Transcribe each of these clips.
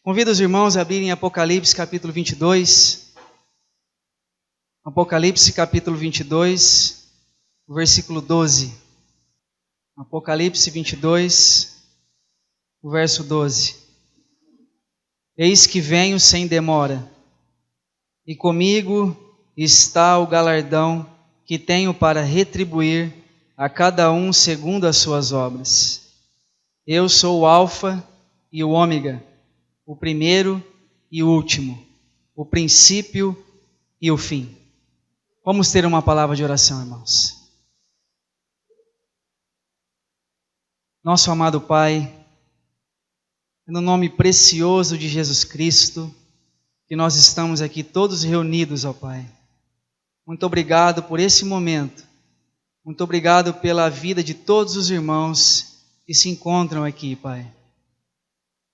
Convido os irmãos a abrirem Apocalipse capítulo 22. Apocalipse capítulo 22, versículo 12. Apocalipse 22, verso 12. Eis que venho sem demora, e comigo está o galardão que tenho para retribuir a cada um segundo as suas obras. Eu sou o Alfa e o Ômega, o primeiro e o último, o princípio e o fim. Vamos ter uma palavra de oração, irmãos. Nosso amado Pai, no nome precioso de Jesus Cristo, que nós estamos aqui todos reunidos, ó Pai. Muito obrigado por esse momento. Muito obrigado pela vida de todos os irmãos que se encontram aqui, Pai.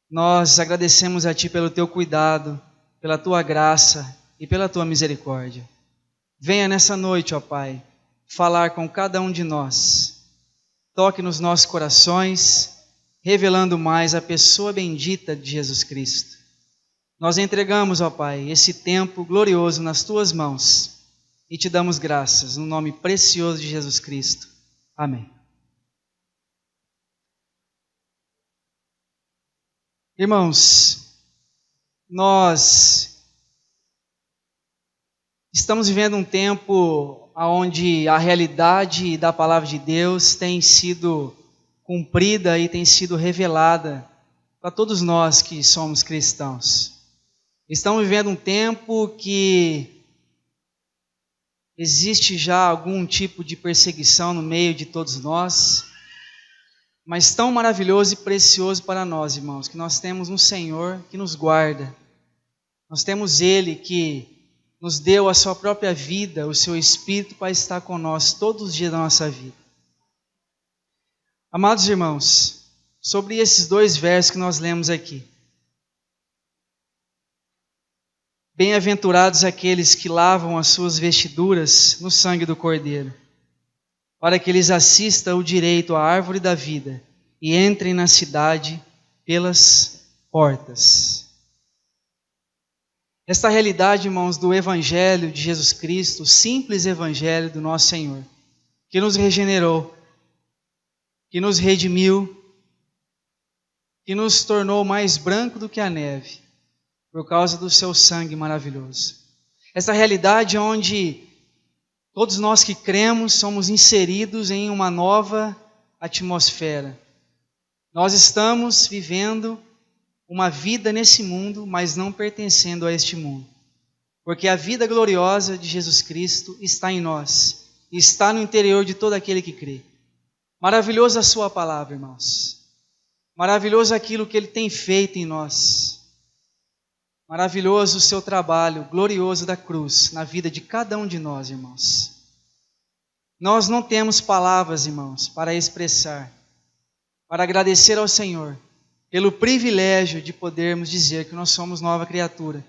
Nós agradecemos a Ti pelo Teu cuidado, pela Tua graça e pela Tua misericórdia. Venha nessa noite, ó Pai, falar com cada um de nós. Toque nos nossos corações, revelando mais a pessoa bendita de Jesus Cristo. Nós entregamos, ó Pai, esse tempo glorioso nas Tuas mãos e Te damos graças no nome precioso de Jesus Cristo. Amém. Irmãos, nós estamos vivendo um tempo onde a realidade da palavra de Deus tem sido cumprida e tem sido revelada para todos nós que somos cristãos. Estamos vivendo um tempo que existe já algum tipo de perseguição no meio de todos nós, mas tão maravilhoso e precioso para nós, irmãos, que nós temos um Senhor que nos guarda. Nós temos Ele que nos deu a sua própria vida, o seu Espírito para estar conosco todos os dias da nossa vida. Amados irmãos, sobre esses dois versos que nós lemos aqui. Bem-aventurados aqueles que lavam as suas vestiduras no sangue do Cordeiro, para que eles assistam o direito à árvore da vida e entrem na cidade pelas portas. Esta realidade, irmãos, do Evangelho de Jesus Cristo, o simples Evangelho do nosso Senhor, que nos regenerou, que nos redimiu, que nos tornou mais branco do que a neve, por causa do seu sangue maravilhoso. Esta realidade onde todos nós que cremos somos inseridos em uma nova atmosfera. Nós estamos vivendo uma vida nesse mundo, mas não pertencendo a este mundo. Porque a vida gloriosa de Jesus Cristo está em nós, e está no interior de todo aquele que crê. Maravilhosa a sua palavra, irmãos. Maravilhoso aquilo que Ele tem feito em nós. Maravilhoso o seu trabalho, glorioso da cruz, na vida de cada um de nós, irmãos. Nós não temos palavras, irmãos, para expressar, para agradecer ao Senhor, pelo privilégio de podermos dizer que nós somos nova criatura,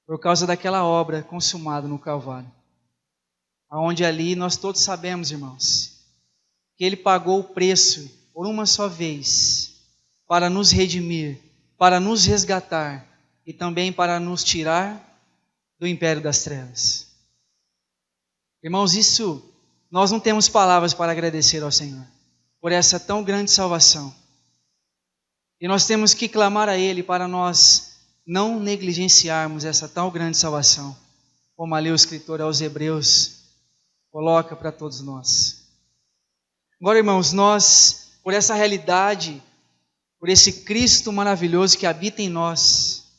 por causa daquela obra consumada no Calvário. Aonde ali nós todos sabemos, irmãos, que Ele pagou o preço por uma só vez, para nos redimir, para nos resgatar, e também para nos tirar do império das trevas. Irmãos, isso, nós não temos palavras para agradecer ao Senhor, por essa tão grande salvação. E nós temos que clamar a Ele para nós não negligenciarmos essa tão grande salvação, como ali o escritor aos Hebreus coloca para todos nós. Agora, irmãos, nós, por essa realidade, por esse Cristo maravilhoso que habita em nós,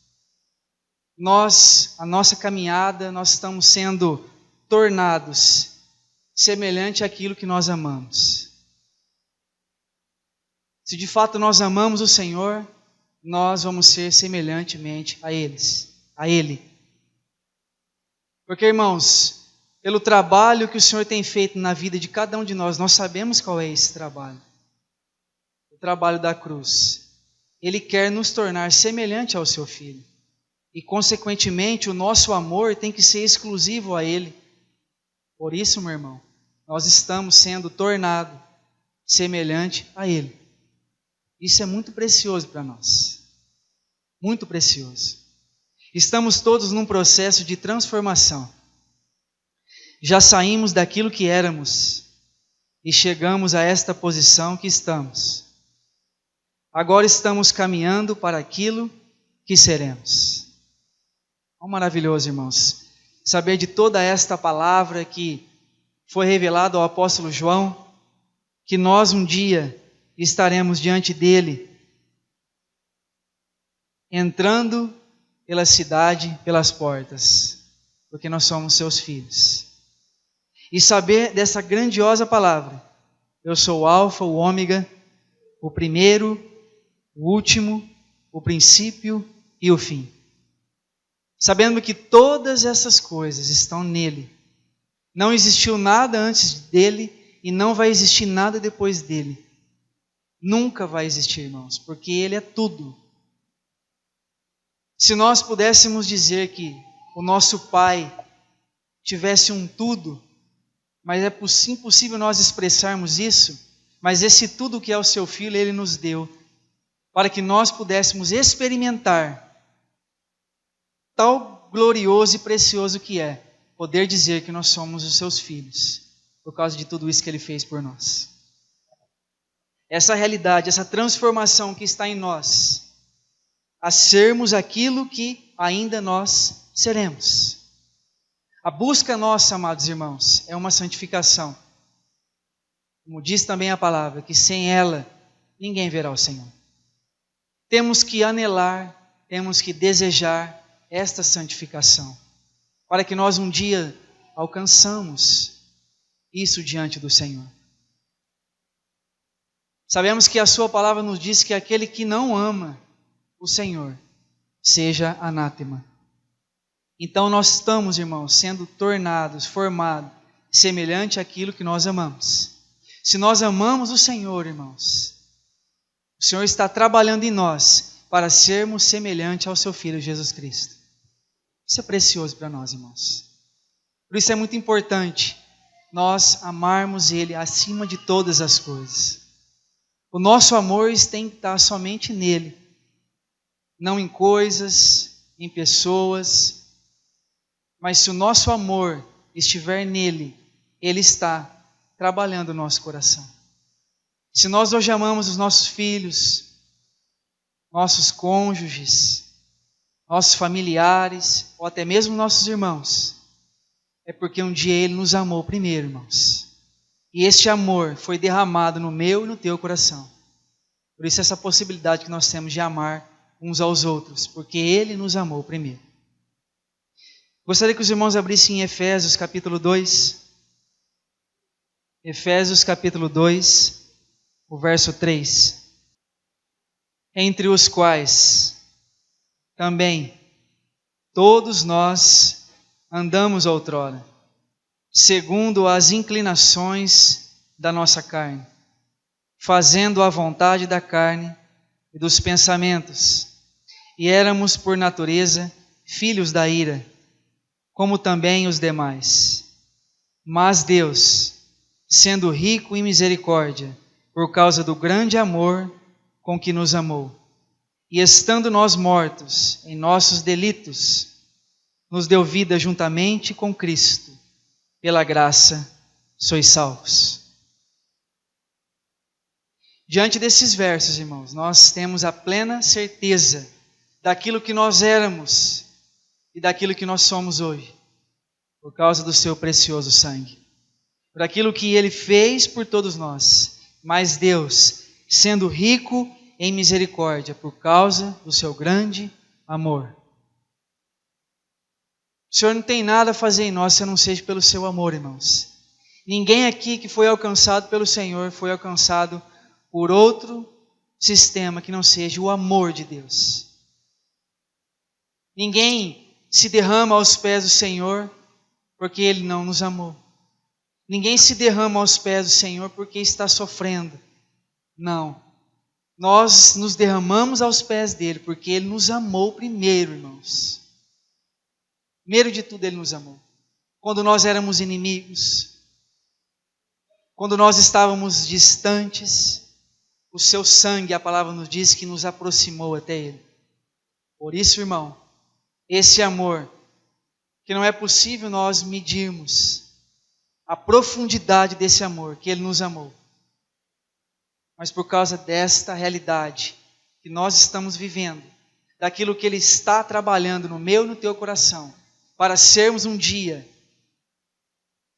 a nossa caminhada, nós estamos sendo tornados semelhante àquilo que nós amamos. Se de fato nós amamos o Senhor, nós vamos ser semelhantemente a Ele. Porque, irmãos, pelo trabalho que o Senhor tem feito na vida de cada um de nós, nós sabemos qual é esse trabalho. O trabalho da cruz. Ele quer nos tornar semelhante ao seu Filho. E, consequentemente, o nosso amor tem que ser exclusivo a Ele. Por isso, meu irmão, nós estamos sendo tornados semelhante a Ele. Isso é muito precioso para nós. muito precioso. Estamos todos num processo de transformação. Já saímos daquilo que éramos e chegamos a esta posição que estamos. Agora estamos caminhando para aquilo que seremos. É maravilhoso, irmãos, saber de toda esta palavra que foi revelada ao apóstolo João, que nós um dia estaremos diante dele, entrando pela cidade, pelas portas, porque nós somos seus filhos. E saber dessa grandiosa palavra: eu sou o alfa, o ômega, o primeiro, o último, o princípio e o fim. Sabendo que todas essas coisas estão nele. Não existiu nada antes dele e não vai existir nada depois dele. Nunca vai existir, irmãos, porque ele é tudo. Se nós pudéssemos dizer que o nosso Pai tivesse um tudo, mas é impossível nós expressarmos isso, mas esse tudo que é o seu Filho, ele nos deu, para que nós pudéssemos experimentar tal glorioso e precioso que é poder dizer que nós somos os seus filhos, por causa de tudo isso que ele fez por nós. Essa realidade, essa transformação que está em nós, a sermos aquilo que ainda nós seremos. A busca nossa, amados irmãos, é uma santificação. Como diz também a palavra, que sem ela ninguém verá o Senhor. Temos que anelar, temos que desejar esta santificação, para que nós um dia alcançamos isso diante do Senhor. Sabemos que a sua palavra nos diz que aquele que não ama o Senhor seja anátema. Então nós estamos, irmãos, sendo tornados, formados, semelhante àquilo que nós amamos. Se nós amamos o Senhor, irmãos, o Senhor está trabalhando em nós para sermos semelhantes ao seu Filho Jesus Cristo. Isso é precioso para nós, irmãos. Por isso é muito importante nós amarmos Ele acima de todas as coisas. O nosso amor tem que estar somente nele, não em coisas, em pessoas, mas se o nosso amor estiver nele, Ele está trabalhando o nosso coração. Se nós hoje amamos os nossos filhos, nossos cônjuges, nossos familiares, ou até mesmo nossos irmãos, é porque um dia Ele nos amou primeiro, irmãos. E este amor foi derramado no meu e no teu coração. Por isso essa possibilidade que nós temos de amar uns aos outros, porque Ele nos amou primeiro. Gostaria que os irmãos abrissem em Efésios capítulo 2. Efésios capítulo 2, o verso 3. Entre os quais também todos nós andamos outrora, segundo as inclinações da nossa carne, fazendo a vontade da carne e dos pensamentos, e éramos por natureza filhos da ira, como também os demais. Mas Deus, sendo rico em misericórdia, por causa do grande amor com que nos amou, e estando nós mortos em nossos delitos, nos deu vida juntamente com Cristo. Pela graça sois salvos. Diante desses versos, irmãos, nós temos a plena certeza daquilo que nós éramos e daquilo que nós somos hoje, por causa do seu precioso sangue, por aquilo que Ele fez por todos nós. Mas Deus, sendo rico em misericórdia, por causa do seu grande amor. O Senhor não tem nada a fazer em nós se não seja pelo seu amor, irmãos. Ninguém aqui que foi alcançado pelo Senhor foi alcançado por outro sistema que não seja o amor de Deus. Ninguém se derrama aos pés do Senhor porque Ele não nos amou. Ninguém se derrama aos pés do Senhor porque está sofrendo. Não. Nós nos derramamos aos pés dEle porque Ele nos amou primeiro, irmãos. Primeiro de tudo Ele nos amou. Quando nós éramos inimigos, quando nós estávamos distantes, o seu sangue, a palavra nos diz, que nos aproximou até Ele. Por isso, irmão, esse amor, que não é possível nós medirmos a profundidade desse amor que Ele nos amou, mas por causa desta realidade que nós estamos vivendo, daquilo que Ele está trabalhando no meu e no teu coração, para sermos um dia,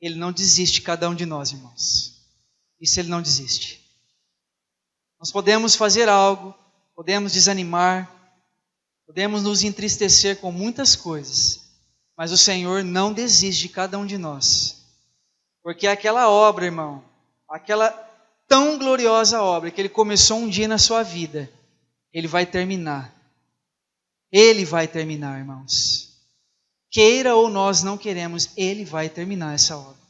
Ele não desiste de cada um de nós, irmãos. Isso Ele não desiste. Nós podemos fazer algo, podemos desanimar, podemos nos entristecer com muitas coisas, mas o Senhor não desiste de cada um de nós. Porque aquela obra, irmão, aquela tão gloriosa obra que Ele começou um dia na sua vida, Ele vai terminar. Ele vai terminar, irmãos. Queira ou nós não queremos, Ele vai terminar essa obra.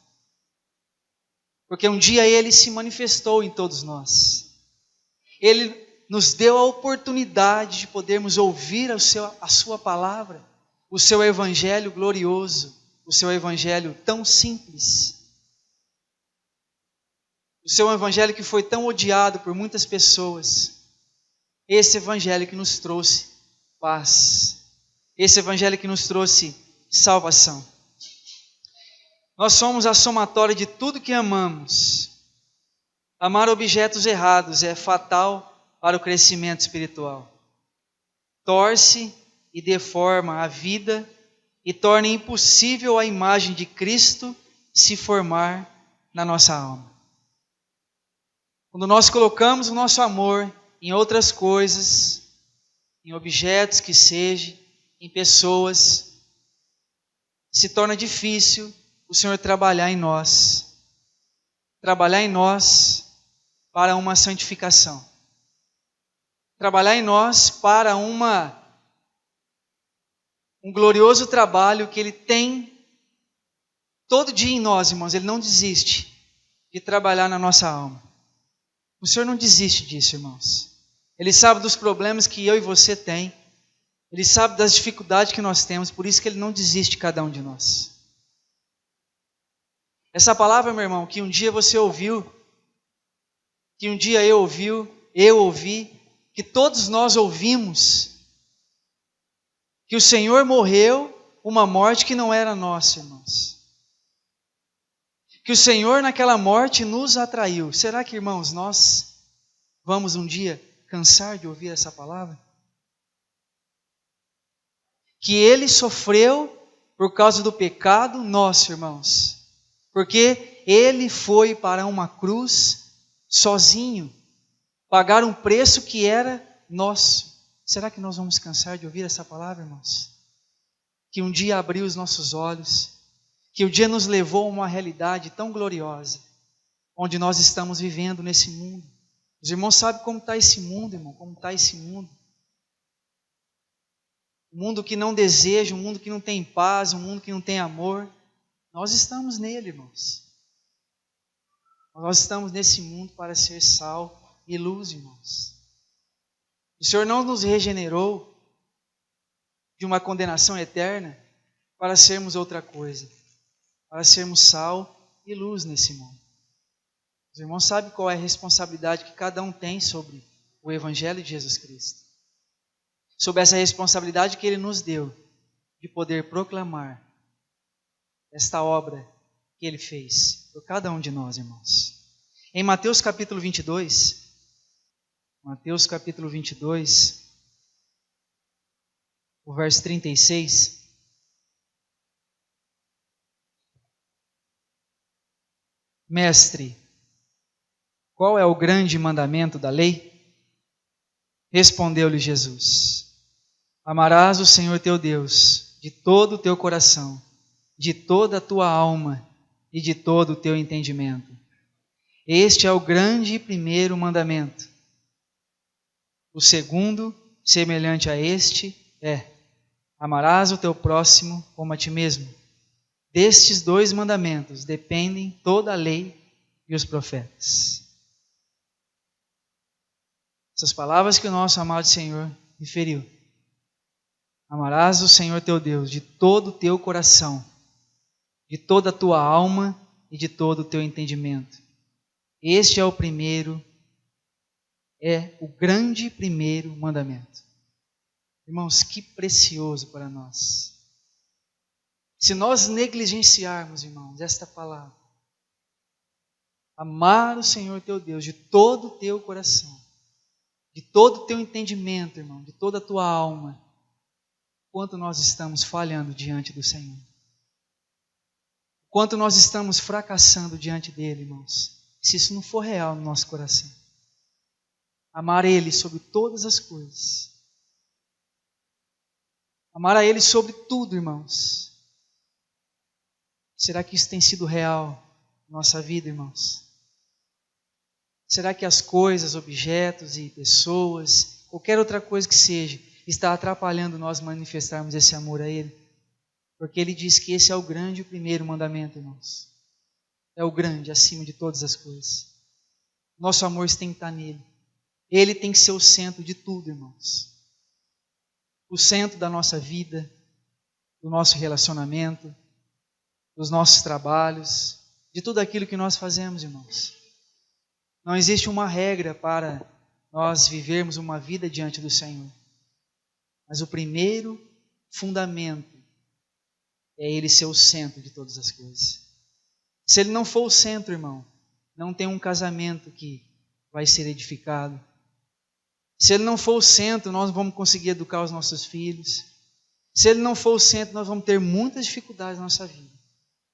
Porque um dia Ele se manifestou em todos nós. Ele nos deu a oportunidade de podermos ouvir a sua palavra, o seu evangelho glorioso, o seu evangelho tão simples. O seu evangelho que foi tão odiado por muitas pessoas. Esse evangelho que nos trouxe paz. Esse evangelho que nos trouxe salvação. Nós somos a somatória de tudo que amamos. Amar objetos errados é fatal para o crescimento espiritual. Torce e deforma a vida e torna impossível a imagem de Cristo se formar na nossa alma. Quando nós colocamos o nosso amor em outras coisas, em objetos que seja, em pessoas, se torna difícil o Senhor trabalhar em nós. Trabalhar em nós para uma santificação. Trabalhar em nós para um glorioso trabalho que Ele tem todo dia em nós, irmãos. Ele não desiste de trabalhar na nossa alma. O Senhor não desiste disso, irmãos. Ele sabe dos problemas que eu e você tem. Ele sabe das dificuldades que nós temos, por isso que Ele não desiste de cada um de nós. Essa palavra, meu irmão, que um dia você ouviu, que um dia eu ouvi, que todos nós ouvimos, que o Senhor morreu uma morte que não era nossa, irmãos. Que o Senhor naquela morte nos atraiu. Será que, irmãos, nós vamos um dia cansar de ouvir essa palavra? Que Ele sofreu por causa do pecado nosso, irmãos. Porque Ele foi para uma cruz sozinho, pagar um preço que era nosso. Será que nós vamos cansar de ouvir essa palavra, irmãos? Que um dia abriu os nossos olhos, que o dia nos levou a uma realidade tão gloriosa, onde nós estamos vivendo nesse mundo. Os irmãos sabem como está esse mundo, irmão, como está esse mundo. Um mundo que não deseja, um mundo que não tem paz, um mundo que não tem amor. Nós estamos nele, irmãos. Nós estamos nesse mundo para ser sal e luz, irmãos. O Senhor não nos regenerou de uma condenação eterna para sermos outra coisa, para sermos sal e luz nesse mundo. Os irmãos sabem qual é a responsabilidade que cada um tem sobre o Evangelho de Jesus Cristo. Sobre essa responsabilidade que Ele nos deu de poder proclamar esta obra que Ele fez por cada um de nós, irmãos. Em Mateus capítulo 22, o verso 36, Mestre, qual é o grande mandamento da lei? Respondeu-lhe Jesus: Amarás o Senhor teu Deus de todo o teu coração, de toda a tua alma e de todo o teu entendimento. Este é o grande e primeiro mandamento. O segundo, semelhante a este, é: amarás o teu próximo como a ti mesmo. Destes dois mandamentos dependem toda a lei e os profetas. Essas palavras que o nosso amado Senhor referiu. Amarás o Senhor teu Deus de todo o teu coração, de toda a tua alma e de todo o teu entendimento. Este é o grande primeiro mandamento. Irmãos, que precioso para nós. Se nós negligenciarmos, irmãos, esta palavra, amar o Senhor teu Deus de todo o teu coração, de todo o teu entendimento, irmão, de toda a tua alma, quanto nós estamos falhando diante do Senhor. Quanto nós estamos fracassando diante dele, irmãos, se isso não for real no nosso coração. Amar Ele sobre todas as coisas. Amar a Ele sobre tudo, irmãos. Será que isso tem sido real na nossa vida, irmãos? Será que as coisas, objetos e pessoas, qualquer outra coisa que seja, está atrapalhando nós manifestarmos esse amor a Ele? Porque Ele diz que esse é o grande e o primeiro mandamento, irmãos. É o grande, acima de todas as coisas. Nosso amor tem que estar nele. Ele tem que ser o centro de tudo, irmãos. O centro da nossa vida, do nosso relacionamento, dos nossos trabalhos, de tudo aquilo que nós fazemos, irmãos. Não existe uma regra para nós vivermos uma vida diante do Senhor. Mas o primeiro fundamento é Ele ser o centro de todas as coisas. Se Ele não for o centro, irmão, não tem um casamento que vai ser edificado. Se Ele não for o centro, nós não vamos conseguir educar os nossos filhos. Se Ele não for o centro, nós vamos ter muitas dificuldades na nossa vida.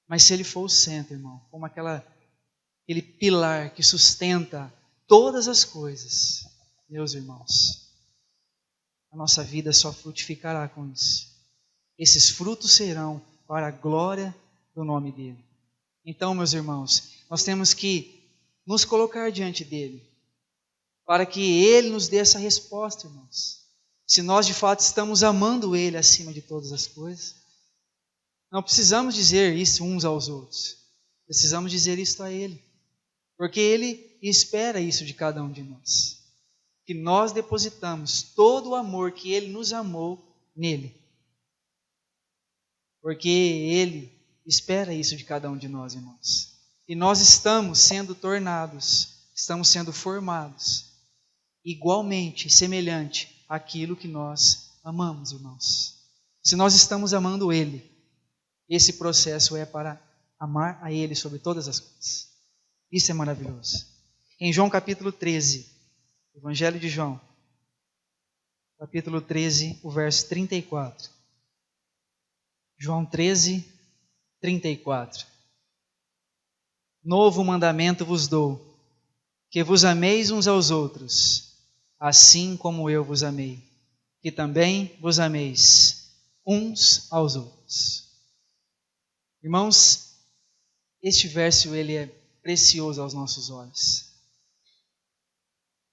Mas se Ele for o centro, irmão, como aquele pilar que sustenta todas as coisas, meus irmãos, a nossa vida só frutificará com isso. Esses frutos serão para a glória do nome dEle. Então, meus irmãos, nós temos que nos colocar diante dEle, para que Ele nos dê essa resposta, irmãos. Se nós de fato estamos amando Ele acima de todas as coisas, não precisamos dizer isso uns aos outros, precisamos dizer isso a Ele, porque Ele espera isso de cada um de nós, que nós depositamos todo o amor que Ele nos amou nele, porque Ele espera isso de cada um de nós, irmãos. E nós estamos sendo tornados, estamos sendo formados igualmente, semelhante àquilo que nós amamos, irmãos. Se nós estamos amando Ele, esse processo é para amar a Ele sobre todas as coisas. Isso é maravilhoso. Em João capítulo 13, Evangelho de João, capítulo 13, o verso 34. João 13, 34. Novo mandamento vos dou, que vos ameis uns aos outros, assim como eu vos amei, que também vos ameis uns aos outros. Irmãos, este verso ele é precioso aos nossos olhos.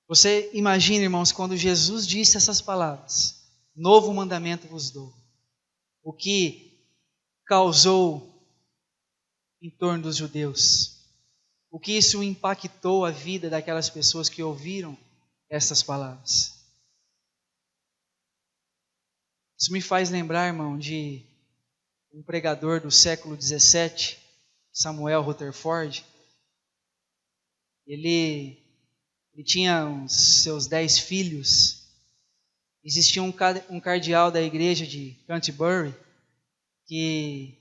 Você imagina, irmãos, quando Jesus disse essas palavras, novo mandamento vos dou, o que causou em torno dos judeus, o que isso impactou a vida daquelas pessoas que ouviram essas palavras. Isso me faz lembrar, irmão, de um pregador do século XVII, Samuel Rutherford. Ele tinha os seus 10 filhos. Existia um cardeal da igreja de Canterbury que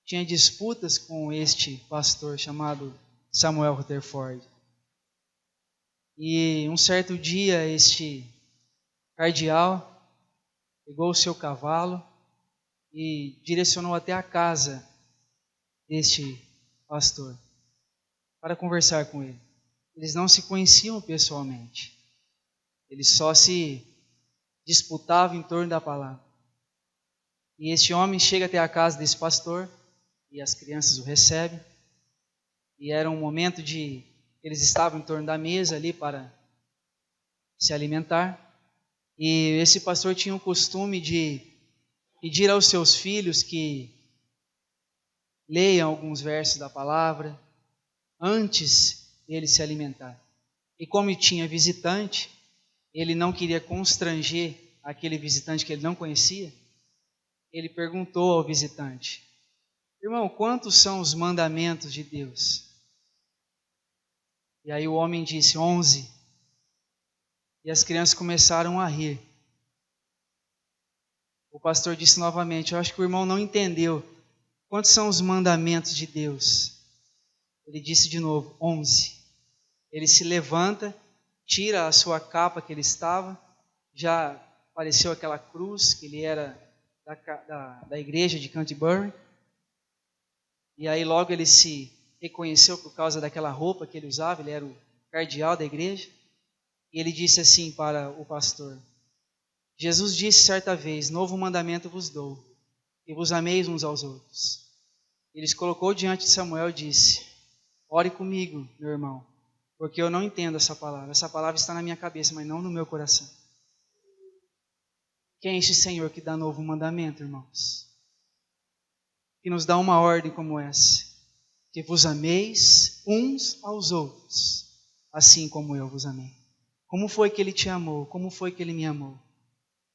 tinha disputas com este pastor chamado Samuel Rutherford. E um certo dia este cardeal pegou o seu cavalo e direcionou até a casa deste pastor para conversar com ele. Eles não se conheciam pessoalmente. Eles só se disputavam em torno da palavra. E este homem chega até a casa desse pastor e as crianças o recebem. E era um momento de eles estavam em torno da mesa ali para se alimentar. E esse pastor tinha o costume de pedir aos seus filhos que leiam alguns versos da palavra antes dele se alimentar. E como tinha visitante, ele não queria constranger aquele visitante que ele não conhecia. Ele perguntou ao visitante: irmão, quantos são os mandamentos de Deus? E aí o homem disse: 11. E as crianças começaram a rir. o pastor disse novamente, eu acho que o irmão não entendeu quantos são os mandamentos de Deus. Ele disse de novo, 11. Ele se levanta, tira a sua capa que ele estava, já apareceu aquela cruz, que ele era da igreja de Canterbury, e aí logo ele se reconheceu por causa daquela roupa que ele usava, ele era o cardeal da igreja, e ele disse assim para o pastor, Jesus disse certa vez, novo mandamento vos dou, que vos ameis uns aos outros. Ele se colocou diante de Samuel e disse, ore comigo, meu irmão, porque eu não entendo essa palavra está na minha cabeça, mas não no meu coração. Quem é este Senhor que dá novo mandamento, irmãos? Que nos dá uma ordem como essa, que vos ameis uns aos outros, assim como eu vos amei. Como foi que Ele te amou? Como foi que Ele me amou?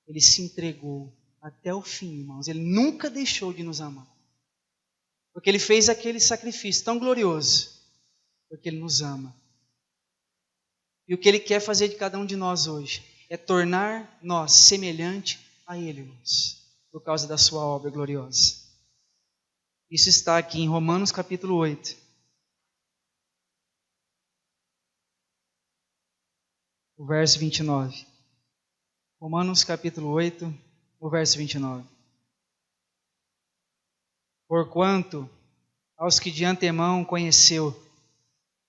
Ele se entregou até o fim, irmãos. Ele nunca deixou de nos amar. Porque Ele fez aquele sacrifício tão glorioso, porque Ele nos ama. E o que Ele quer fazer de cada um de nós hoje é tornar nós semelhante a Ele, irmãos, por causa da sua obra gloriosa. Isso está aqui em Romanos capítulo 8. O verso 29. Romanos capítulo 8, o verso 29. Porquanto, aos que de antemão conheceu,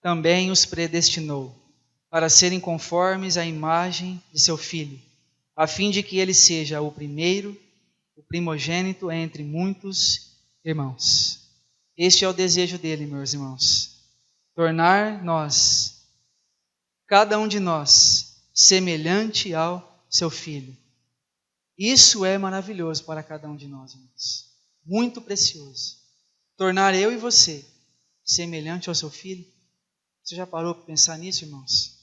também os predestinou, para serem conformes à imagem de seu Filho, a fim de que ele seja o primeiro, o primogênito entre muitos irmãos. Este é o desejo dele, meus irmãos, tornar nós, cada um de nós, semelhante ao seu Filho. Isso é maravilhoso para cada um de nós, irmãos. Muito precioso. Tornar eu e você semelhante ao seu Filho. Você já parou para pensar nisso, irmãos?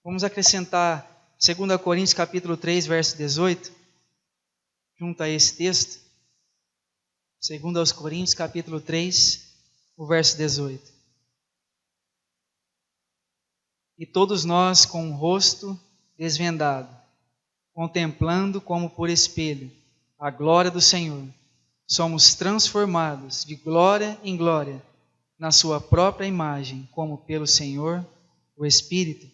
Vamos acrescentar 2 Coríntios capítulo 3, verso 18, junto a esse texto. 2 Coríntios capítulo 3, o verso 18. E todos nós com o rosto desvendado, contemplando como por espelho a glória do Senhor, somos transformados de glória em glória na sua própria imagem, como pelo Senhor, o Espírito.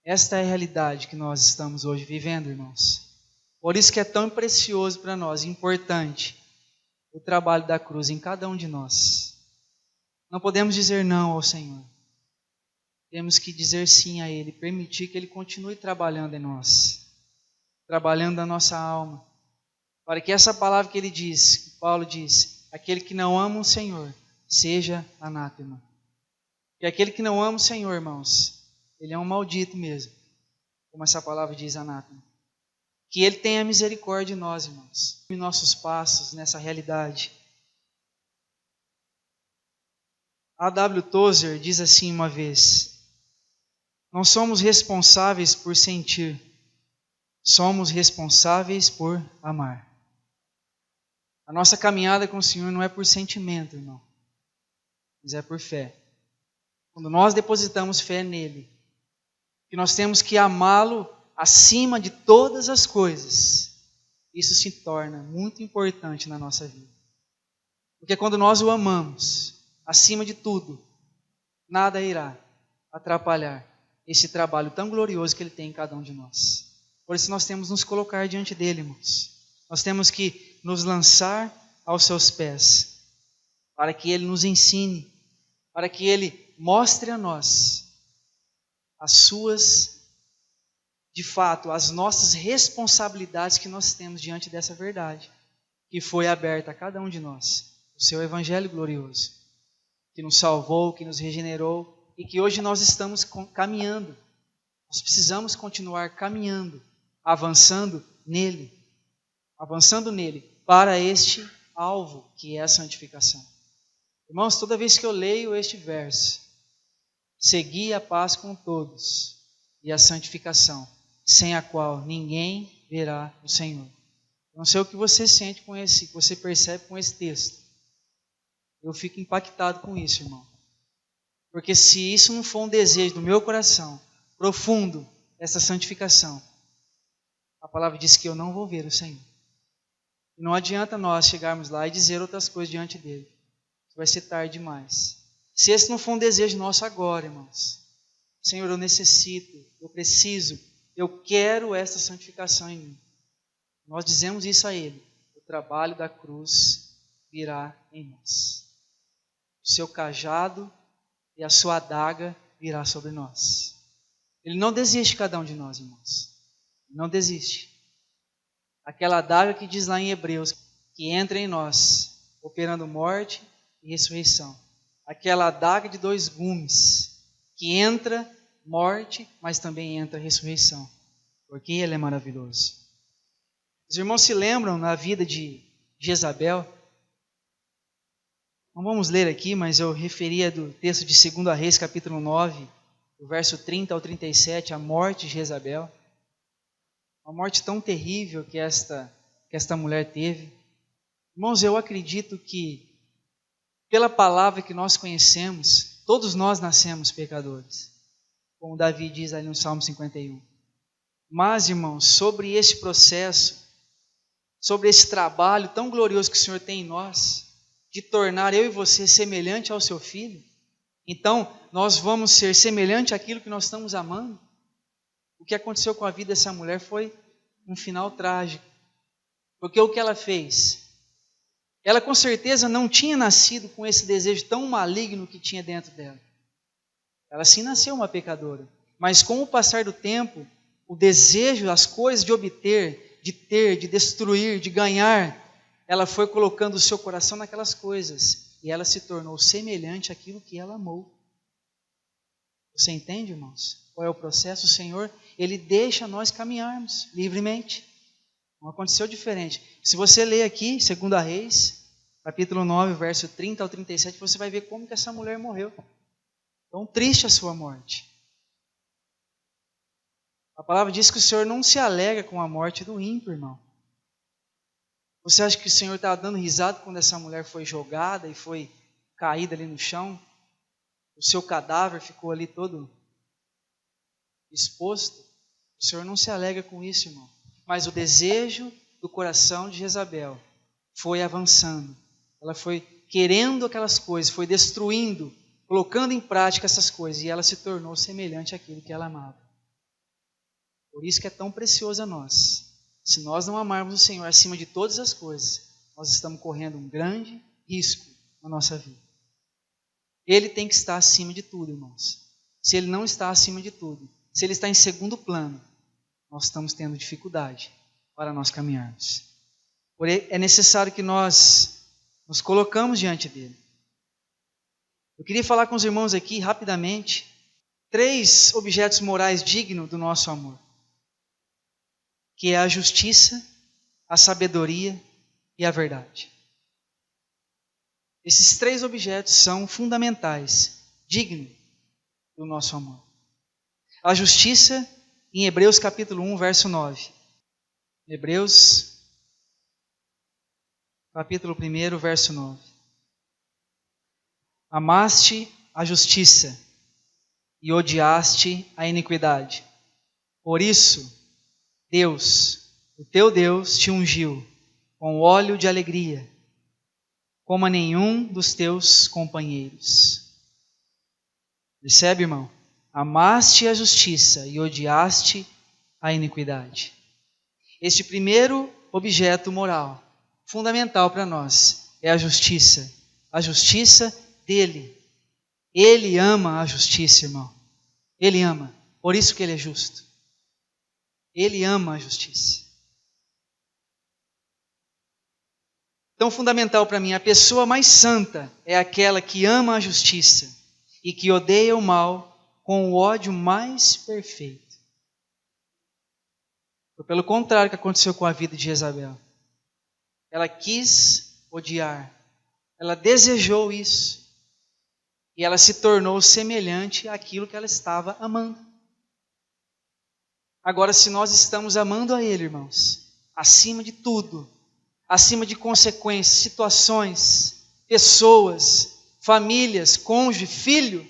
Esta é a realidade que nós estamos hoje vivendo, irmãos. Por isso que é tão precioso para nós, importante, o trabalho da cruz em cada um de nós. Não podemos dizer não ao Senhor. Temos que dizer sim a Ele, permitir que Ele continue trabalhando em nós, trabalhando na nossa alma, para que essa palavra que Ele diz, que Paulo diz, aquele que não ama o Senhor, seja anátema. E aquele que não ama o Senhor, irmãos, ele é um maldito mesmo, como essa palavra diz, anátema. Que Ele tenha misericórdia de nós, irmãos, em nossos passos nessa realidade. A.W. Tozer diz assim uma vez, não somos responsáveis por sentir, somos responsáveis por amar. A nossa caminhada com o Senhor não é por sentimento, irmão, mas é por fé. Quando nós depositamos fé nele, que nós temos que amá-lo acima de todas as coisas, isso se torna muito importante na nossa vida. Porque quando nós o amamos, acima de tudo, nada irá atrapalhar esse trabalho tão glorioso que Ele tem em cada um de nós. Por isso nós temos que nos colocar diante dEle, irmãos. Nós temos que nos lançar aos seus pés, para que Ele nos ensine, para que Ele mostre a nós as suas, de fato, as nossas responsabilidades que nós temos diante dessa verdade, que foi aberta a cada um de nós, o seu Evangelho glorioso, que nos salvou, que nos regenerou, e que hoje nós estamos caminhando. Nós precisamos continuar caminhando, avançando nele para este alvo que é a santificação. Irmãos, toda vez que eu leio este verso, segui a paz com todos e a santificação, sem a qual ninguém verá o Senhor. Eu não sei o que você sente com esse, que você percebe com esse texto. Eu fico impactado com isso, irmão. Porque se isso não for um desejo do meu coração, profundo, essa santificação, a palavra diz que eu não vou ver o Senhor. E não adianta nós chegarmos lá e dizer outras coisas diante dele. Vai ser tarde demais. Se esse não for um desejo nosso agora, irmãos. Senhor, eu necessito, eu preciso, eu quero essa santificação em mim. Nós dizemos isso a ele. O trabalho da cruz virá em nós. O seu cajado e a sua adaga virá sobre nós. Ele não desiste de cada um de nós, irmãos. Não desiste. Aquela adaga que diz lá em Hebreus, que entra em nós, operando morte e ressurreição. Aquela adaga de 2 gumes, que entra morte, mas também entra ressurreição. Porque Ele é maravilhoso. Os irmãos se lembram na vida de Jezabel? Não vamos ler aqui, mas eu referia do texto de 2 Reis, capítulo 9, do verso 30 ao 37, a morte de Jezabel. Uma morte tão terrível que esta mulher teve. Irmãos, eu acredito que, pela palavra que nós conhecemos, todos nós nascemos pecadores, como Davi diz ali no Salmo 51. Mas, irmãos, sobre esse processo, sobre esse trabalho tão glorioso que o Senhor tem em nós, de tornar eu e você semelhante ao seu Filho, então nós vamos ser semelhante àquilo que nós estamos amando. O que aconteceu com a vida dessa mulher foi um final trágico, porque o que ela fez? Ela com certeza não tinha nascido com esse desejo tão maligno que tinha dentro dela. Ela sim nasceu uma pecadora, mas com o passar do tempo, o desejo, as coisas de obter, de ter, de destruir, de ganhar, ela foi colocando o seu coração naquelas coisas e ela se tornou semelhante àquilo que ela amou. Você entende, irmãos? Qual é o processo? O Senhor, Ele deixa nós caminharmos livremente. Não aconteceu diferente. Se você ler aqui, 2 Reis, capítulo 9, verso 30 ao 37, você vai ver como que essa mulher morreu. Tão triste a sua morte. A palavra diz que o Senhor não se alegra com a morte do ímpio, irmão. Você acha que o Senhor estava dando risada quando essa mulher foi jogada e foi caída ali no chão? O seu cadáver ficou ali todo exposto? O Senhor não se alegra com isso, irmão. Mas o desejo do coração de Jezabel foi avançando. Ela foi querendo aquelas coisas, foi destruindo, colocando em prática essas coisas, e ela se tornou semelhante àquilo que ela amava. Por isso que é tão precioso a nós. Se nós não amarmos o Senhor acima de todas as coisas, nós estamos correndo um grande risco na nossa vida. Ele tem que estar acima de tudo, irmãos. Se Ele não está acima de tudo, se Ele está em segundo plano, nós estamos tendo dificuldade para nós caminharmos. Porém, é necessário que nós nos colocamos diante dEle. Eu queria falar com os irmãos aqui, rapidamente, 3 objetos morais dignos do nosso amor, que é a justiça, a sabedoria e a verdade. Esses 3 objetos são fundamentais, dignos do nosso amor. A justiça, em Hebreus capítulo 1, verso 9. Hebreus capítulo 1, verso 9. Amaste a justiça e odiaste a iniquidade. Por isso, Deus, o teu Deus, te ungiu com óleo de alegria, como a nenhum dos teus companheiros. Percebe, irmão? Amaste a justiça e odiaste a iniquidade. Este primeiro objeto moral, fundamental para nós, é a justiça. A justiça dele. Ele ama a justiça, irmão. Ele ama. Por isso que ele é justo. Ele ama a justiça. Tão fundamental para mim, a pessoa mais santa é aquela que ama a justiça e que odeia o mal com o ódio mais perfeito. Foi pelo contrário que aconteceu com a vida de Jezabel. Ela quis odiar, ela desejou isso e ela se tornou semelhante àquilo que ela estava amando. Agora, se nós estamos amando a Ele, irmãos, acima de tudo, acima de consequências, situações, pessoas, famílias, cônjuge, filho,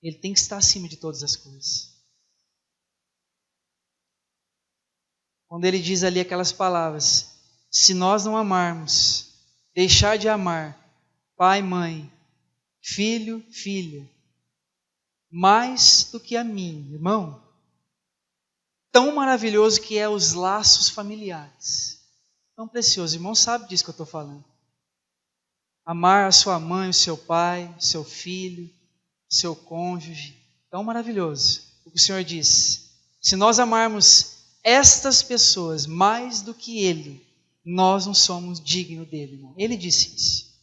Ele tem que estar acima de todas as coisas. quando ele diz ali aquelas palavras: se nós não amarmos, deixar de amar pai, mãe, filho, filha, mais do que a mim, irmão, tão maravilhoso que é os laços familiares, tão precioso, irmão sabe disso que eu estou falando. Amar a sua mãe, o seu pai, o seu filho, o seu cônjuge, tão maravilhoso. O que o Senhor diz: se nós amarmos estas pessoas mais do que Ele, nós não somos dignos dele, irmão. Ele disse isso.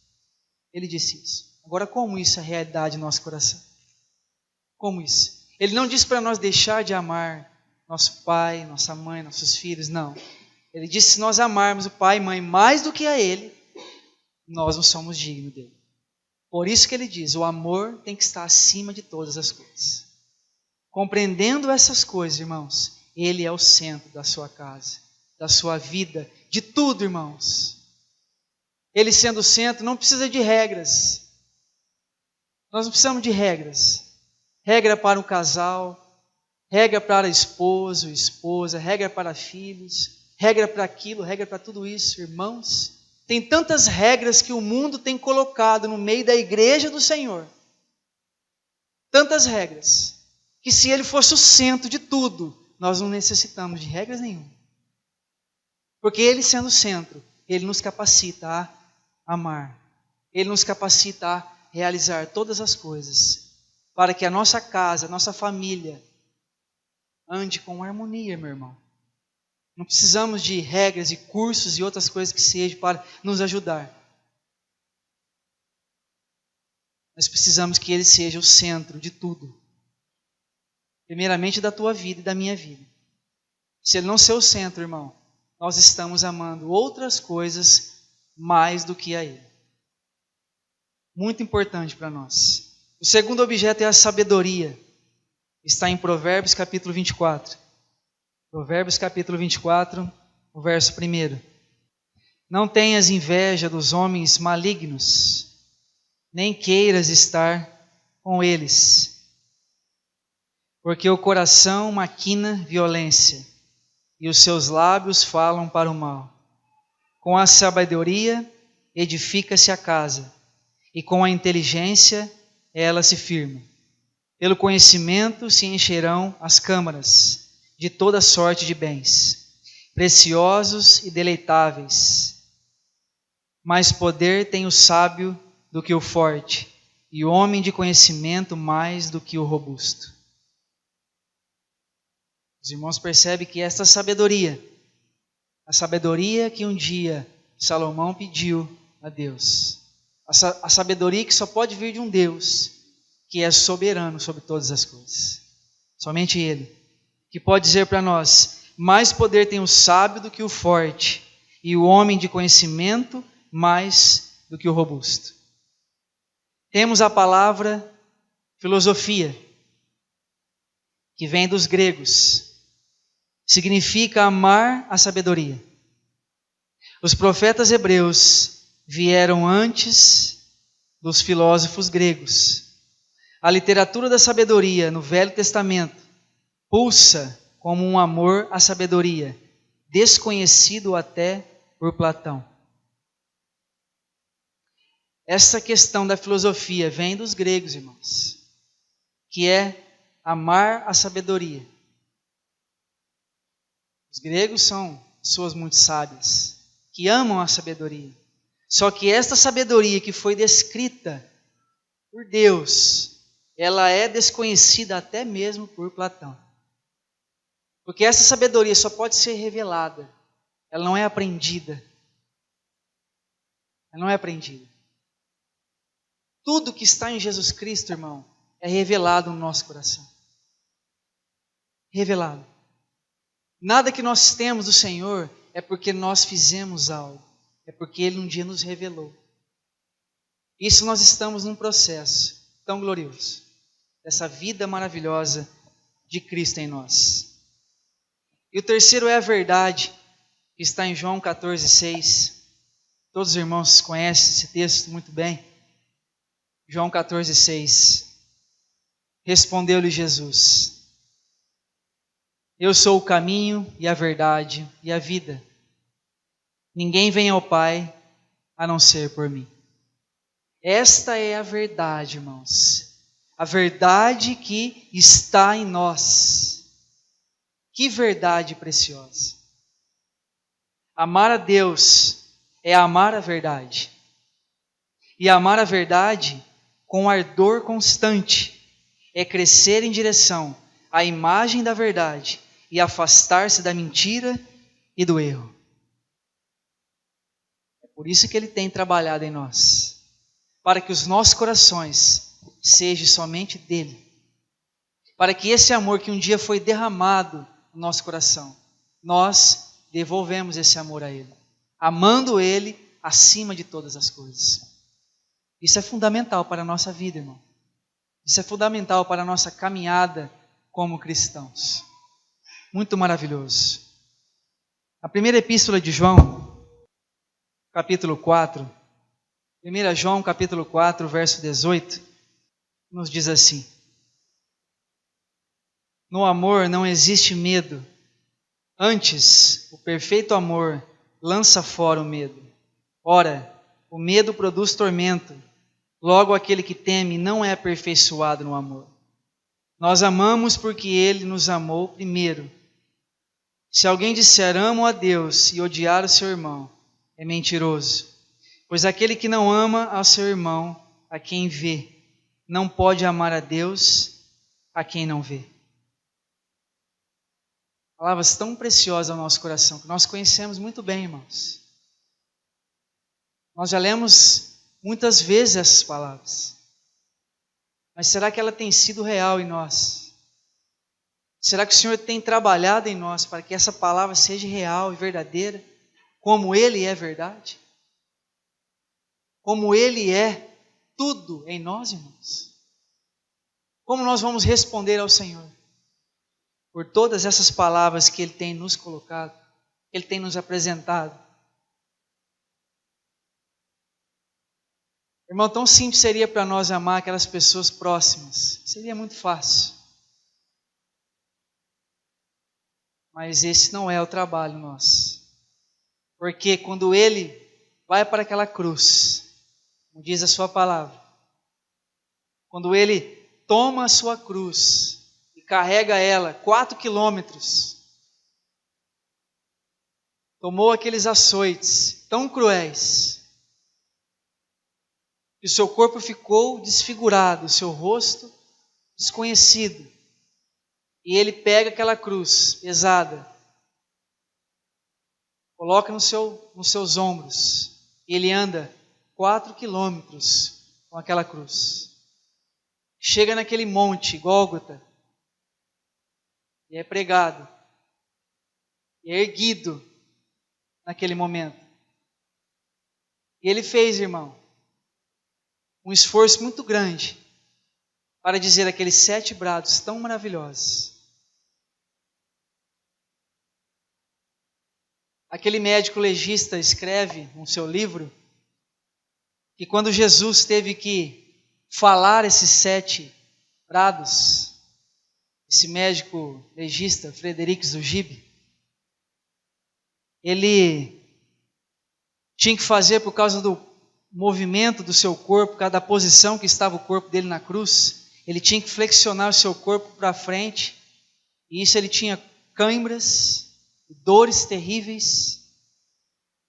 Ele disse isso. Agora, como isso é realidade no nosso coração? Como isso? Ele não disse para nós deixar de amar nosso pai, nossa mãe, nossos filhos, não. Ele disse: se nós amarmos o pai e mãe mais do que a Ele, nós não somos dignos dele. Por isso que ele diz: o amor tem que estar acima de todas as coisas. Compreendendo essas coisas, irmãos, Ele é o centro da sua casa, da sua vida, de tudo, irmãos. Ele sendo o centro, não precisa de regras. Nós não precisamos de regras. Regra para o casal, regra para esposo, esposa, regra para filhos, regra para aquilo, regra para tudo isso, irmãos. Tem tantas regras que o mundo tem colocado no meio da igreja do Senhor. Tantas regras, que se Ele fosse o centro de tudo, nós não necessitamos de regras nenhuma. Porque Ele sendo o centro, Ele nos capacita a amar. Ele nos capacita a realizar todas as coisas, para que a nossa casa, a nossa família, ande com harmonia, meu irmão. Não precisamos de regras e cursos e outras coisas que sejam para nos ajudar. Nós precisamos que Ele seja o centro de tudo. Primeiramente da tua vida e da minha vida. Se Ele não ser o centro, irmão, nós estamos amando outras coisas mais do que a Ele. Muito importante para nós. O segundo objeto é a sabedoria. Está em Provérbios capítulo 24. Provérbios capítulo 24, o verso 1. Não tenhas inveja dos homens malignos, nem queiras estar com eles, porque o coração maquina violência, e os seus lábios falam para o mal. Com a sabedoria edifica-se a casa, e com a inteligência ela se firma. Pelo conhecimento se encherão as câmaras de toda sorte de bens, preciosos e deleitáveis. Mais poder tem o sábio do que o forte, e o homem de conhecimento mais do que o robusto. Os irmãos percebem que esta sabedoria, a sabedoria que um dia Salomão pediu a Deus, a sabedoria que só pode vir de um Deus que é soberano sobre todas as coisas. Somente Ele, que pode dizer para nós: mais poder tem o sábio do que o forte, e o homem de conhecimento mais do que o robusto. Temos a palavra filosofia, que vem dos gregos, significa amar a sabedoria. Os profetas hebreus vieram antes dos filósofos gregos. A literatura da sabedoria no Velho Testamento pulsa como um amor à sabedoria, desconhecido até por Platão. Essa questão da filosofia vem dos gregos, irmãos, que é amar a sabedoria. Os gregos são pessoas muito sábias, que amam a sabedoria. Só que esta sabedoria que foi descrita por Deus, ela é desconhecida até mesmo por Platão. Porque essa sabedoria só pode ser revelada, ela não é aprendida. Ela não é aprendida. Tudo que está em Jesus Cristo, irmão, é revelado no nosso coração. Revelado. Nada que nós temos do Senhor é porque nós fizemos algo, é porque Ele um dia nos revelou. Isso nós estamos num processo tão glorioso, dessa vida maravilhosa de Cristo em nós. E o terceiro é a verdade, que está em João 14,6. Todos os irmãos conhecem esse texto muito bem. João 14,6. Respondeu-lhe Jesus: Eu sou o caminho e a verdade e a vida. Ninguém vem ao Pai a não ser por mim. Esta é a verdade, irmãos. A verdade que está em nós. Que verdade preciosa. Amar a Deus é amar a verdade. E amar a verdade com ardor constante é crescer em direção à imagem da verdade e afastar-se da mentira e do erro. É por isso que Ele tem trabalhado em nós, para que os nossos corações sejam somente dEle, para que esse amor que um dia foi derramado no nosso coração, nós devolvemos esse amor a Ele, amando Ele acima de todas as coisas. Isso é fundamental para a nossa vida, irmão. Isso é fundamental para a nossa caminhada como cristãos. Muito maravilhoso. A primeira epístola de João, capítulo 4, 1 João capítulo 4, verso 18, nos diz assim: no amor não existe medo, antes o perfeito amor lança fora o medo. Ora, o medo produz tormento, logo aquele que teme não é aperfeiçoado no amor. Nós amamos porque Ele nos amou primeiro. Se alguém disser amo a Deus e odiar o seu irmão, é mentiroso. Pois aquele que não ama ao seu irmão, a quem vê, não pode amar a Deus, a quem não vê. Palavras tão preciosas ao nosso coração, que nós conhecemos muito bem, irmãos. Nós já lemos muitas vezes essas palavras. Mas será que ela tem sido real em nós? Será que o Senhor tem trabalhado em nós para que essa palavra seja real e verdadeira, como Ele é verdade? Como Ele é tudo em nós, irmãos? Como nós vamos responder ao Senhor por todas essas palavras que Ele tem nos colocado, que Ele tem nos apresentado? Irmão, tão simples seria para nós amar aquelas pessoas próximas. Seria muito fácil. Mas esse não é o trabalho nosso. Porque quando Ele vai para aquela cruz, como diz a sua palavra, quando Ele toma a sua cruz e carrega ela 4 quilômetros, tomou aqueles açoites tão cruéis, que o seu corpo ficou desfigurado, o seu rosto desconhecido. E Ele pega aquela cruz pesada, coloca nos seus ombros, e Ele anda 4 quilômetros com aquela cruz. Chega naquele monte, Gólgota, e é pregado, e é erguido naquele momento. E Ele fez, irmão, um esforço muito grande para dizer aqueles 7 brados tão maravilhosos. Aquele médico legista escreve no seu livro que quando Jesus teve que falar esses 7 brados, esse médico legista, Frederic Zugibe, ele tinha que fazer por causa do movimento do seu corpo, cada posição que estava o corpo dele na cruz, ele tinha que flexionar o seu corpo para frente, e isso ele tinha câimbras, dores terríveis,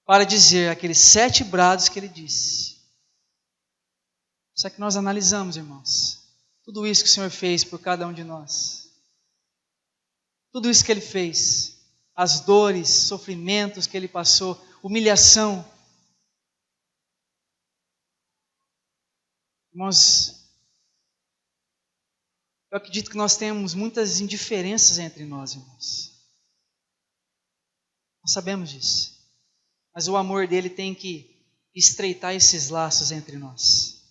para dizer aqueles 7 brados que ele disse. Só que nós analisamos, irmãos, tudo isso que o Senhor fez por cada um de nós, tudo isso que Ele fez, as dores, sofrimentos que Ele passou, humilhação. Irmãos, eu acredito que nós temos muitas indiferenças entre nós, irmãos. Nós sabemos disso. Mas o amor dele tem que estreitar esses laços entre nós.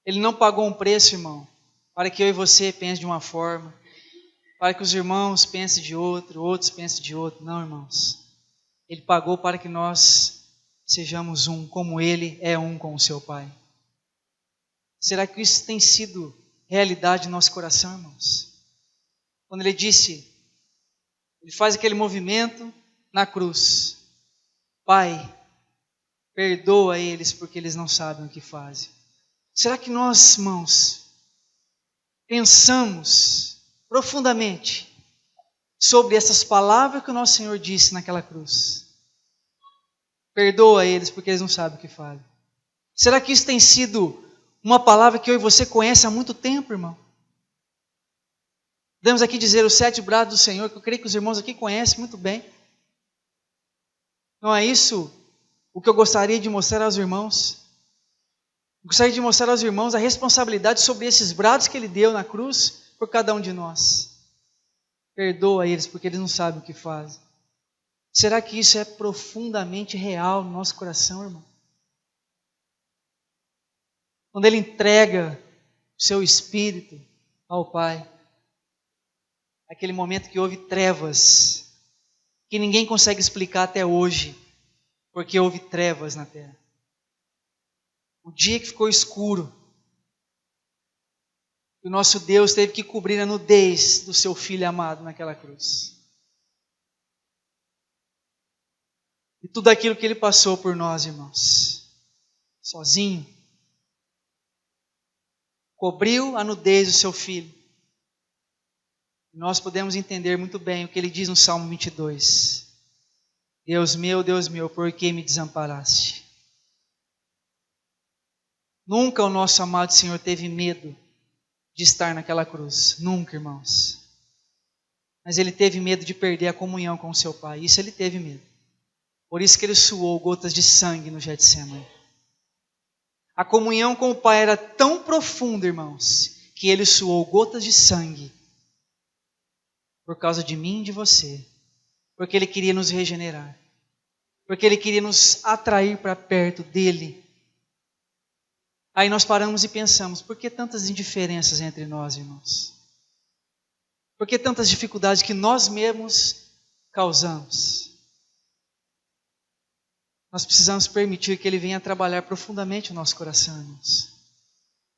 Ele não pagou um preço, irmão, para que eu e você pense de uma forma, para que os irmãos pensem de outro, outros pensem de outro. Não, irmãos. Ele pagou para que nós sejamos um, como Ele é um com o seu Pai. Será que isso tem sido realidade no nosso coração, irmãos? quando ele disse, ele faz aquele movimento na cruz: Pai, perdoa eles porque eles não sabem o que fazem. Será que nós, irmãos, pensamos profundamente sobre essas palavras que o nosso Senhor disse naquela cruz? Perdoa eles porque eles não sabem o que fazem. Será que isso tem sido uma palavra que eu e você conhecem há muito tempo, irmão? Podemos aqui dizer os 7 brados do Senhor, que eu creio que os irmãos aqui conhecem muito bem. Não é isso o que eu gostaria de mostrar aos irmãos? Eu gostaria de mostrar aos irmãos a responsabilidade sobre esses brados que Ele deu na cruz por cada um de nós. Perdoa eles porque eles não sabem o que fazem. Será que isso é profundamente real no nosso coração, irmão? Quando Ele entrega o seu Espírito ao Pai, aquele momento que houve trevas, que ninguém consegue explicar até hoje, porque houve trevas na terra. O dia que ficou escuro, o nosso Deus teve que cobrir a nudez do seu Filho amado naquela cruz. E tudo aquilo que Ele passou por nós, irmãos, sozinho, cobriu a nudez do seu Filho. Nós podemos entender muito bem o que Ele diz no Salmo 22. Deus meu, por que me desamparaste? Nunca o nosso amado Senhor teve medo de estar naquela cruz. Nunca, irmãos. Mas Ele teve medo de perder a comunhão com o seu Pai. Isso Ele teve medo. Por isso que Ele suou gotas de sangue no Getsemane. A comunhão com o Pai era tão profunda, irmãos, que Ele suou gotas de sangue por causa de mim e de você. Porque Ele queria nos regenerar. Porque Ele queria nos atrair para perto dEle. Aí nós paramos e pensamos, por que tantas indiferenças entre nós, irmãos? Por que tantas dificuldades que nós mesmos causamos? Nós precisamos permitir que Ele venha trabalhar profundamente o nosso coração, irmãos.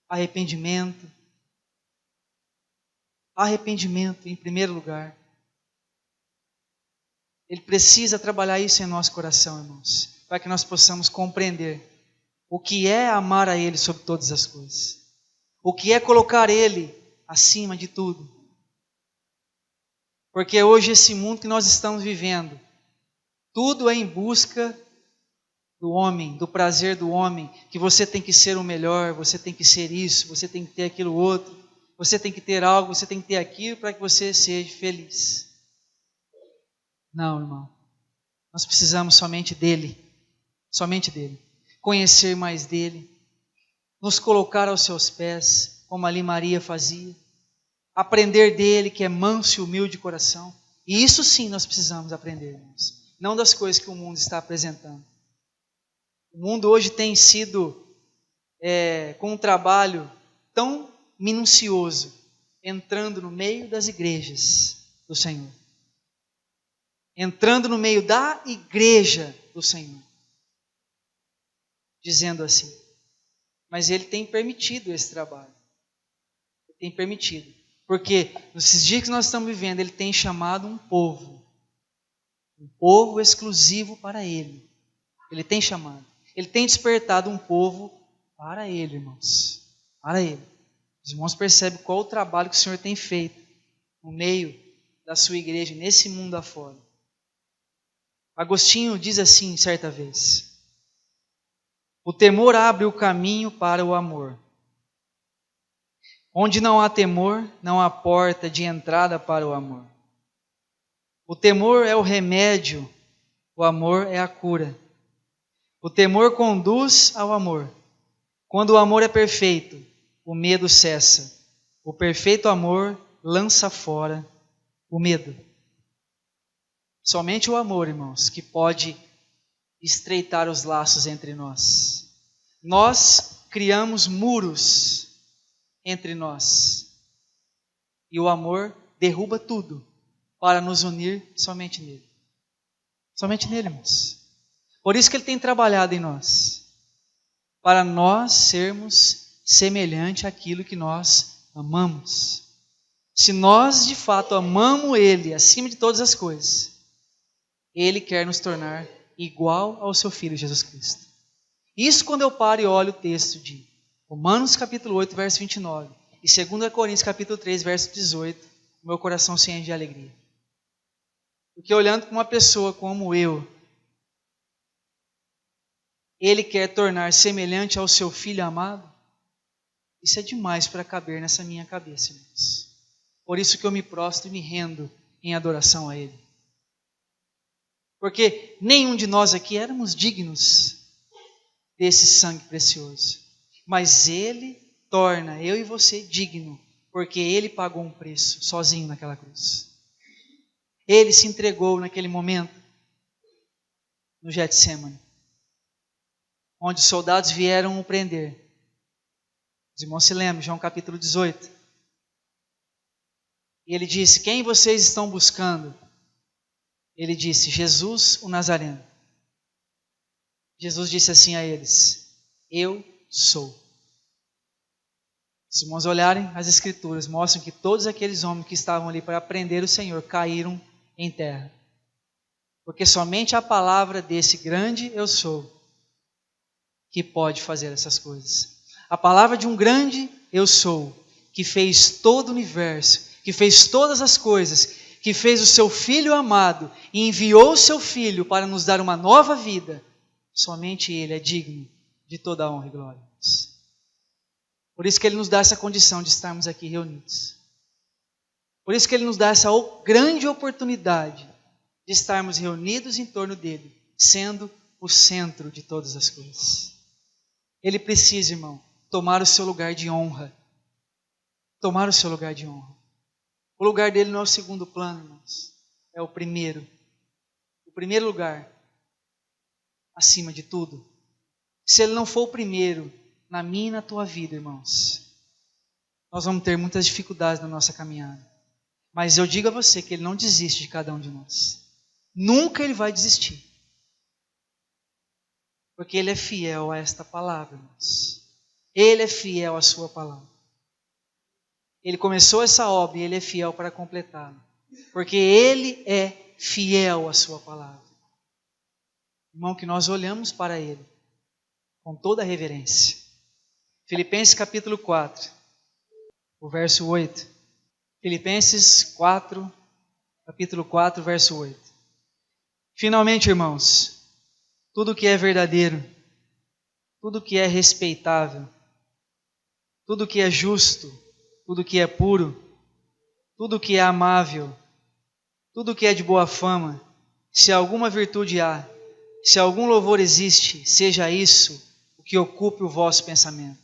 Arrependimento. Arrependimento em primeiro lugar. Ele precisa trabalhar isso em nosso coração, irmãos, para que nós possamos compreender o que é amar a Ele sobre todas as coisas. O que é colocar Ele acima de tudo. Porque hoje esse mundo que nós estamos vivendo, tudo é em busca do homem, do prazer do homem, que você tem que ser o melhor, você tem que ser isso, você tem que ter aquilo outro, você tem que ter algo, você tem que ter aquilo para que você seja feliz. Não, irmão. Nós precisamos somente dEle. Somente dEle. Conhecer mais dEle. Nos colocar aos seus pés, como ali Maria fazia. Aprender dEle, que é manso e humilde de coração. E isso sim nós precisamos aprender, irmãos. Não das coisas que o mundo está apresentando. O mundo hoje tem sido com um trabalho tão minucioso, entrando no meio das igrejas do Senhor. Entrando no meio da igreja do Senhor. Dizendo assim. Mas Ele tem permitido esse trabalho. Ele tem permitido. Porque nesses dias que nós estamos vivendo, Ele tem chamado um povo. Um povo exclusivo para Ele. Ele tem chamado. Ele tem despertado um povo para Ele, irmãos. Para Ele. Os irmãos percebem qual o trabalho que o Senhor tem feito no meio da sua igreja, nesse mundo afora. Agostinho diz assim certa vez: o temor abre o caminho para o amor. Onde não há temor, não há porta de entrada para o amor. O temor é o remédio, o amor é a cura. O temor conduz ao amor. Quando o amor é perfeito, o medo cessa. O perfeito amor lança fora o medo. Somente o amor, irmãos, que pode estreitar os laços entre nós. Nós criamos muros entre nós. E o amor derruba tudo para nos unir somente nele. Somente nele, irmãos. Por isso que Ele tem trabalhado em nós. Para nós sermos semelhante àquilo que nós amamos. Se nós de fato amamos Ele acima de todas as coisas, Ele quer nos tornar igual ao seu Filho Jesus Cristo. Isso quando eu paro e olho o texto de Romanos capítulo 8, verso 29 e 2 Coríntios capítulo 3, verso 18, meu coração se enche de alegria. Porque olhando para uma pessoa como eu, Ele quer tornar semelhante ao seu Filho amado, isso é demais para caber nessa minha cabeça, irmãos. Por isso que eu me prostro e me rendo em adoração a Ele. Porque nenhum de nós aqui éramos dignos desse sangue precioso. Mas Ele torna eu e você digno, porque Ele pagou um preço sozinho naquela cruz. Ele se entregou naquele momento no Getsemane, onde os soldados vieram o prender. Os irmãos se lembram, João capítulo 18. E ele disse: quem vocês estão buscando? Ele disse: Jesus o Nazareno. Jesus disse assim a eles: eu sou. Se os irmãos olharem as Escrituras, mostram que todos aqueles homens que estavam ali para prender o Senhor caíram em terra. Porque somente a palavra desse grande eu sou que pode fazer essas coisas. A palavra de um grande eu sou, que fez todo o universo, que fez todas as coisas, que fez o seu Filho amado e enviou o seu Filho para nos dar uma nova vida. Somente Ele é digno de toda a honra e glória. Por isso que Ele nos dá essa condição de estarmos aqui reunidos. Por isso que Ele nos dá essa grande oportunidade de estarmos reunidos em torno dEle, sendo o centro de todas as coisas. Ele precisa, irmão, tomar o seu lugar de honra. Tomar o seu lugar de honra. O lugar dele não é o segundo plano, irmãos. É o primeiro. O primeiro lugar, acima de tudo. Se Ele não for o primeiro na minha e na tua vida, irmãos, nós vamos ter muitas dificuldades na nossa caminhada. Mas eu digo a você que Ele não desiste de cada um de nós. Nunca Ele vai desistir. Porque Ele é fiel a esta palavra, irmãos. Ele é fiel à sua palavra. Ele começou essa obra e Ele é fiel para completá-la. Porque Ele é fiel à sua palavra. Irmão, que nós olhamos para Ele com toda a reverência. Filipenses capítulo 4, o verso 8. Filipenses 4, capítulo 4, verso 8. Finalmente, irmãos, tudo que é verdadeiro, tudo que é respeitável, tudo que é justo, tudo que é puro, tudo que é amável, tudo que é de boa fama, se alguma virtude há, se algum louvor existe, seja isso o que ocupe o vosso pensamento.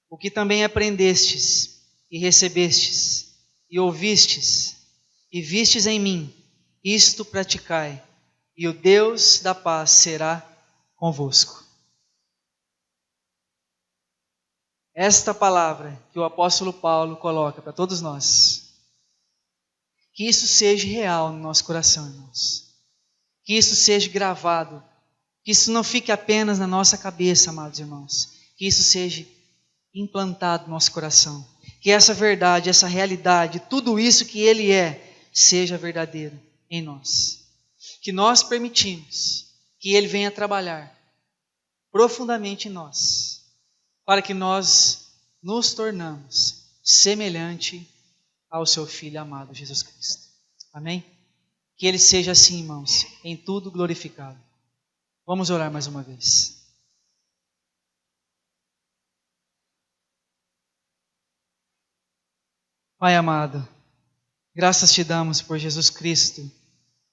O que também aprendestes e recebestes e ouvistes e vistes em mim, isto praticai, e o Deus da paz será convosco. Esta palavra que o apóstolo Paulo coloca para todos nós, que isso seja real no nosso coração, irmãos. Que isso seja gravado, que isso não fique apenas na nossa cabeça, amados irmãos. Que isso seja implantado no nosso coração. Que essa verdade, essa realidade, tudo isso que Ele é, seja verdadeiro em nós. Que nós permitimos que Ele venha trabalhar profundamente em nós, para que nós nos tornamos semelhante ao seu Filho amado, Jesus Cristo. Amém? Que Ele seja assim, irmãos, em tudo glorificado. Vamos orar mais uma vez. Pai amado, graças te damos por Jesus Cristo,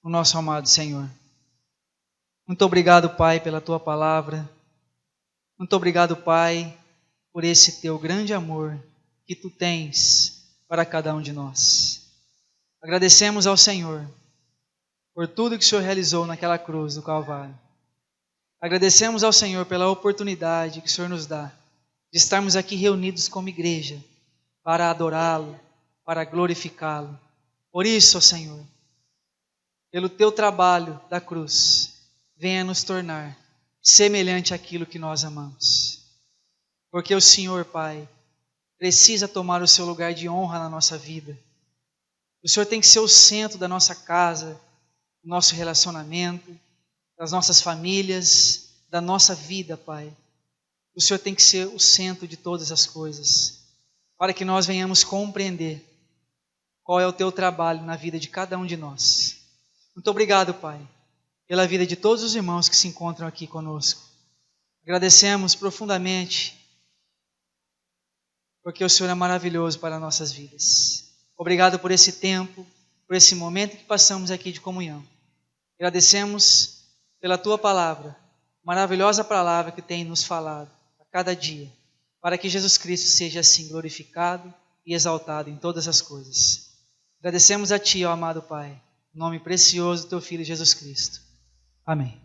o nosso amado Senhor. Muito obrigado, Pai, pela tua palavra. Muito obrigado, Pai, por esse teu grande amor que tu tens para cada um de nós. Agradecemos ao Senhor por tudo que o Senhor realizou naquela cruz do Calvário. Agradecemos ao Senhor pela oportunidade que o Senhor nos dá de estarmos aqui reunidos como igreja para adorá-lo, para glorificá-lo. Por isso, ó Senhor, pelo teu trabalho da cruz, venha nos tornar semelhante àquilo que nós amamos. Porque o Senhor, Pai, precisa tomar o seu lugar de honra na nossa vida. O Senhor tem que ser o centro da nossa casa, do nosso relacionamento, das nossas famílias, da nossa vida, Pai. O Senhor tem que ser o centro de todas as coisas, para que nós venhamos compreender qual é o Teu trabalho na vida de cada um de nós. Muito obrigado, Pai, pela vida de todos os irmãos que se encontram aqui conosco. Agradecemos profundamente, porque o Senhor é maravilhoso para nossas vidas. Obrigado por esse tempo, por esse momento que passamos aqui de comunhão. Agradecemos pela Tua palavra, maravilhosa palavra que tem nos falado a cada dia, para que Jesus Cristo seja assim glorificado e exaltado em todas as coisas. Agradecemos a Ti, ó amado Pai, em nome precioso do Teu Filho Jesus Cristo. Amém.